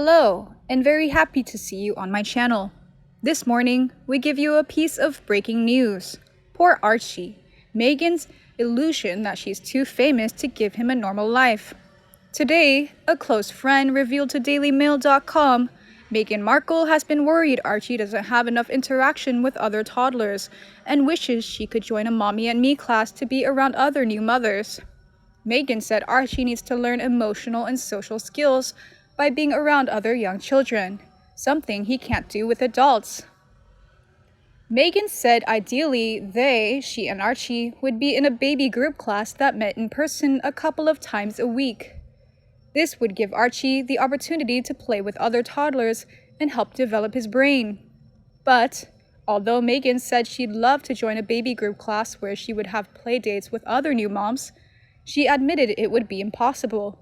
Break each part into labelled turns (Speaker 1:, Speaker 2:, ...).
Speaker 1: Hello, and very happy to see you on my channel. This morning, we give you a piece of breaking news. Poor Archie. Meghan's illusion that she's too famous to give him a normal life. Today, a close friend revealed to dailymail.com Meghan Markle has been worried Archie doesn't have enough interaction with other toddlers and wishes she could join a Mommy and Me class to be around other new mothers. Meghan said Archie needs to learn emotional and social skills by being around other young children, something he can't do with adults. Meghan said ideally she and Archie, would be in a baby group class that met in person a couple of times a week. This would give Archie the opportunity to play with other toddlers and help develop his brain. But although Meghan said she'd love to join a baby group class where she would have play dates with other new moms, she admitted it would be impossible.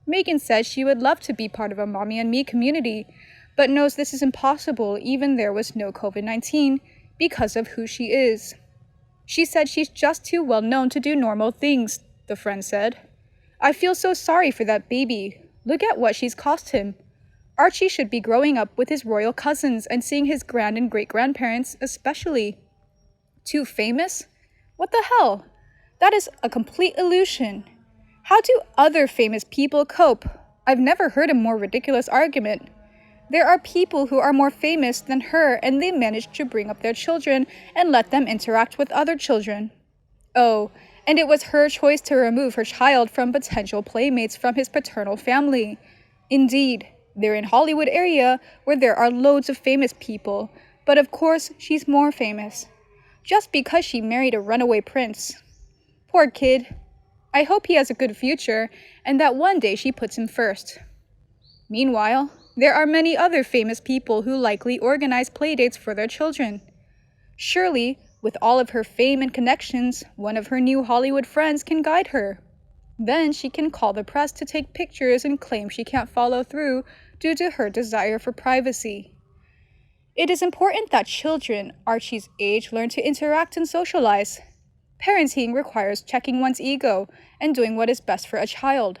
Speaker 1: Meghan said she would love to be part of a Mommy and Me community, but knows this is impossible even there was no COVID-19 because of who she is. She said she's just too well known to do normal things, the friend said. I feel so sorry for that baby. Look at what she's cost him. Archie should be growing up with his royal cousins and seeing his grand and great-grandparents especially. Too famous? What the hell? That is a complete illusion. How do other famous people cope? I've never heard a more ridiculous argument. There are people who are more famous than her and they manage to bring up their children and let them interact with other children. Oh, and it was her choice to remove her child from potential playmates from his paternal family. Indeed, they're in Hollywood area where there are loads of famous people, but of course she's more famous. Just because she married a runaway prince. Poor kid. I hope he has a good future and that one day she puts him first. Meanwhile, there are many other famous people who likely organize playdates for their children. Surely, with all of her fame and connections, one of her new Hollywood friends can guide her. Then she can call the press to take pictures and claim she can't follow through due to her desire for privacy. It is important that children Archie's age learn to interact and socialize. Parenting requires checking one's ego and doing what is best for a child.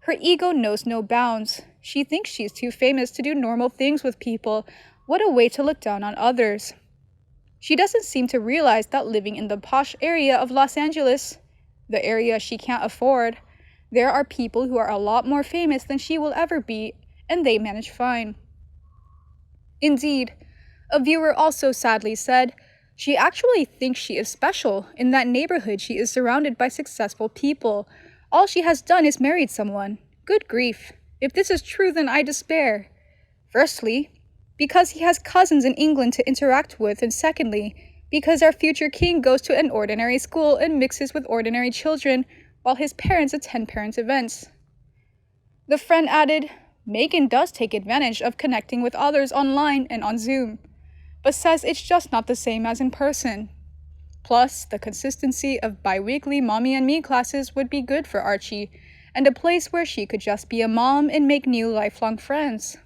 Speaker 1: Her ego knows no bounds. She thinks she's too famous to do normal things with people. What a way to look down on others. She doesn't seem to realize that living in the posh area of Los Angeles, the area she can't afford, there are people who are a lot more famous than she will ever be, and they manage fine. Indeed, a viewer also sadly said, she actually thinks she is special. In that neighborhood, she is surrounded by successful people. All she has done is married someone. Good grief. If this is true, then I despair. Firstly, because he has cousins in England to interact with, and secondly, because our future king goes to an ordinary school and mixes with ordinary children while his parents attend parents' events. The friend added, Meghan does take advantage of connecting with others online and on Zoom, but says it's just not the same as in person. Plus, the consistency of bi-weekly Mommy and Me classes would be good for Archie, and a place where she could just be a mom and make new lifelong friends.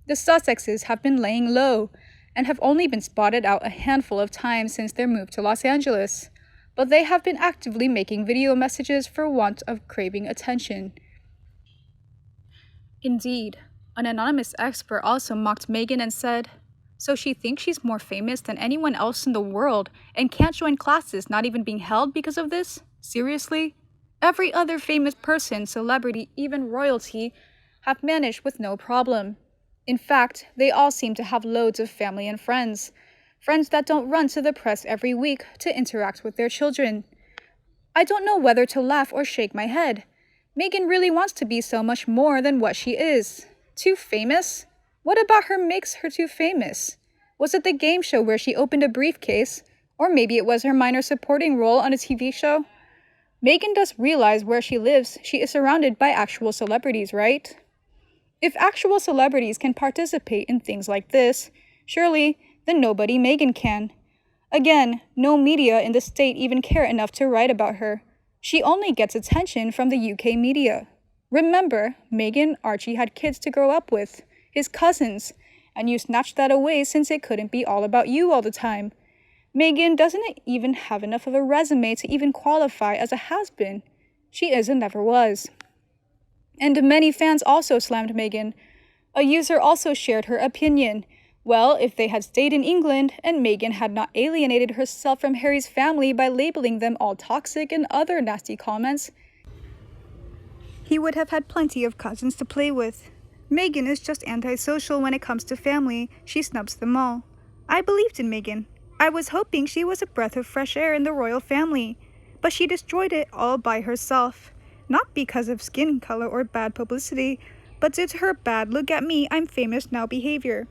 Speaker 1: The Sussexes have been laying low, and have only been spotted out a handful of times since their move to Los Angeles, but they have been actively making video messages for want of craving attention. Indeed, an anonymous expert also mocked Meghan and said, so she thinks she's more famous than anyone else in the world and can't join classes not even being held because of this? Seriously? Every other famous person, celebrity, even royalty, have managed with no problem. In fact, they all seem to have loads of family and friends. Friends that don't run to the press every week to interact with their children. I don't know whether to laugh or shake my head. Meghan really wants to be so much more than what she is. Too famous? What about her makes her too famous? Was it the game show where she opened a briefcase? Or maybe it was her minor supporting role on a TV show? Meghan does realize where she lives, she is surrounded by actual celebrities, right? If actual celebrities can participate in things like this, surely then nobody Meghan can. Again, no media in the state even care enough to write about her. She only gets attention from the UK media. Remember, Meghan Archie had kids to grow up with. His cousins, and you snatched that away since it couldn't be all about you all the time. Meghan doesn't even have enough of a resume to even qualify as a has-been. She is and never was. And many fans also slammed Meghan. A user also shared her opinion. Well, if they had stayed in England and Meghan had not alienated herself from Harry's family by labeling them all toxic and other nasty comments, he would have had plenty of cousins to play with. Meghan is just antisocial when it comes to family. She snubs them all. I believed in Meghan. I was hoping she was a breath of fresh air in the royal family, but she destroyed it all by herself. Not because of skin color or bad publicity, but due to her bad look at me, I'm famous now behavior.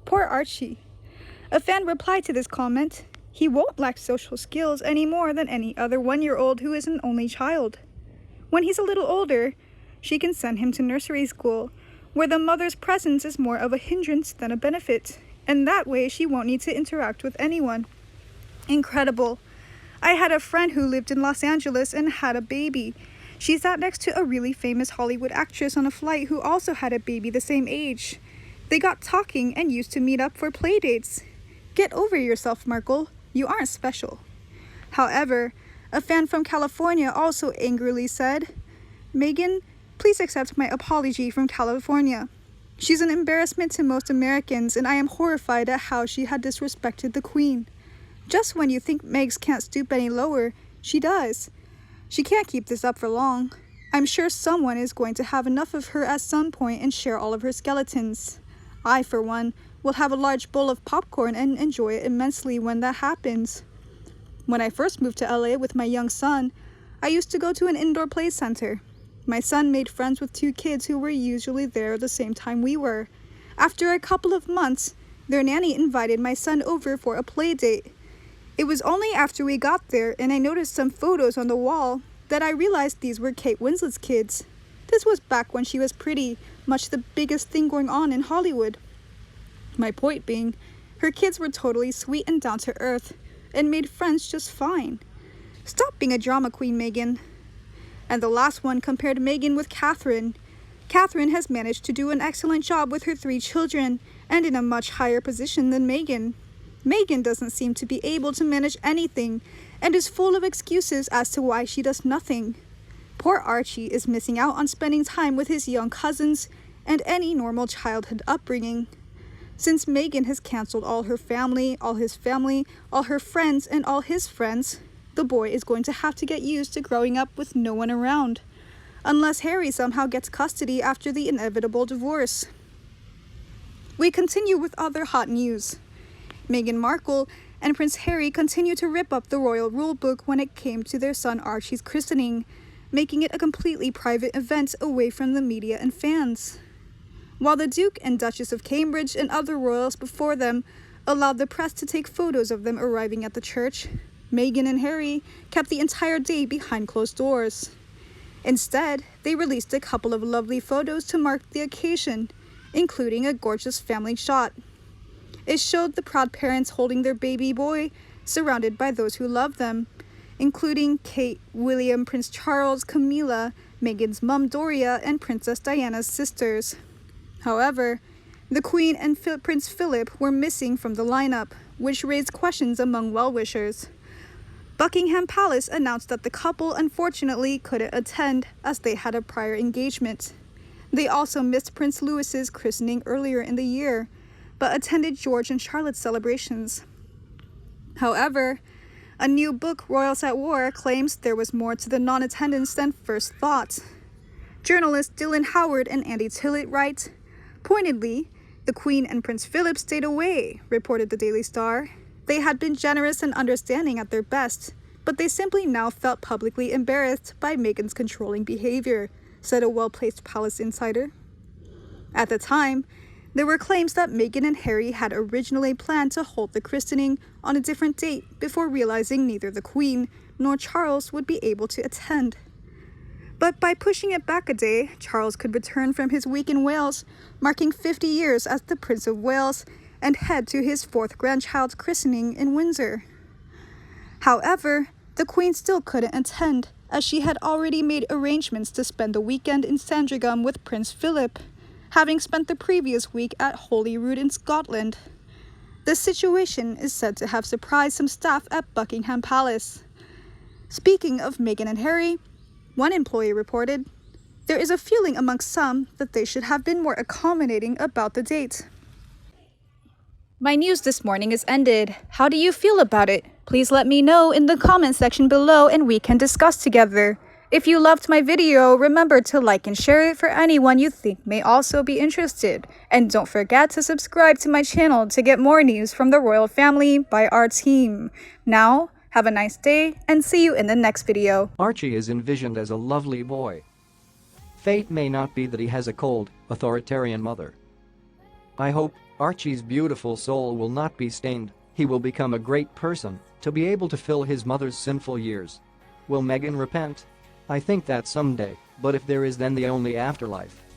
Speaker 1: Poor Archie. A fan replied to this comment, he won't lack social skills any more than any other 1-year-old who is an only child. When he's a little older, she can send him to nursery school, where the mother's presence is more of a hindrance than a benefit, and that way she won't need to interact with anyone. Incredible. I had a friend who lived in Los Angeles and had a baby. She sat next to a really famous Hollywood actress on a flight who also had a baby the same age. They got talking and used to meet up for play dates. Get over yourself, Markle. You aren't special. However, a fan from California also angrily said, Meghan, please accept my apology from California. She's an embarrassment to most Americans, and I am horrified at how she had disrespected the Queen. Just when you think Megs can't stoop any lower, she does. She can't keep this up for long. I'm sure someone is going to have enough of her at some point and share all of her skeletons. I, for one, will have a large bowl of popcorn and enjoy it immensely when that happens. When I first moved to LA with my young son, I used to go to an indoor play center. My son made friends with 2 kids who were usually there at the same time we were. After a couple of months, their nanny invited my son over for a play date. It was only after we got there and I noticed some photos on the wall that I realized these were Kate Winslet's kids. This was back when she was pretty much the biggest thing going on in Hollywood. My point being, her kids were totally sweet and down to earth and made friends just fine. Stop being a drama queen, Meghan. And the last one compared Meghan with Catherine. Catherine has managed to do an excellent job with her 3 children and in a much higher position than Meghan. Meghan doesn't seem to be able to manage anything and is full of excuses as to why she does nothing. Poor Archie is missing out on spending time with his young cousins and any normal childhood upbringing. Since Meghan has cancelled all her family, all his family, all her friends, and all his friends, the boy is going to have to get used to growing up with no one around, unless Harry somehow gets custody after the inevitable divorce. We continue with other hot news. Meghan Markle and Prince Harry continue to rip up the royal rulebook when it came to their son Archie's christening, making it a completely private event away from the media and fans. While the Duke and Duchess of Cambridge and other royals before them allowed the press to take photos of them arriving at the church, Meghan and Harry kept the entire day behind closed doors. Instead, they released a couple of lovely photos to mark the occasion, including a gorgeous family shot. It showed the proud parents holding their baby boy, surrounded by those who love them, including Kate, William, Prince Charles, Camilla, Meghan's mum Doria, and Princess Diana's sisters. However, the Queen and Prince Philip were missing from the lineup, which raised questions among well-wishers. Buckingham Palace announced that the couple unfortunately couldn't attend as they had a prior engagement. They also missed Prince Louis's christening earlier in the year, but attended George and Charlotte's celebrations. However, a new book, Royals at War, claims there was more to the non-attendance than first thought. Journalists Dylan Howard and Andy Tillett write, pointedly, the Queen and Prince Philip stayed away, reported the Daily Star. They had been generous and understanding at their best, but they simply now felt publicly embarrassed by Meghan's controlling behavior, said a well-placed palace insider. At the time, there were claims that Meghan and Harry had originally planned to hold the christening on a different date before realizing neither the Queen nor Charles would be able to attend. But by pushing it back a day, Charles could return from his week in Wales, marking 50 years as the Prince of Wales, and head to his 4th grandchild's christening in Windsor. However, the Queen still couldn't attend, as she had already made arrangements to spend the weekend in Sandringham with Prince Philip, having spent the previous week at Holyrood in Scotland. The situation is said to have surprised some staff at Buckingham Palace. Speaking of Meghan and Harry, one employee reported, there is a feeling amongst some that they should have been more accommodating about the date. My news this morning is ended. How do you feel about it? Please let me know in the comment section below and we can discuss together. If you loved my video, remember to like and share it for anyone you think may also be interested. And don't forget to subscribe to my channel to get more news from the royal family by our team. Now, have a nice day and see you in the next video.
Speaker 2: Archie is envisioned as a lovely boy. Fate may not be that he has a cold, authoritarian mother. I hope Archie's beautiful soul will not be stained. He will become a great person to be able to fill his mother's sinful years. Will Meghan repent? I think that someday, but if there is, then the only afterlife.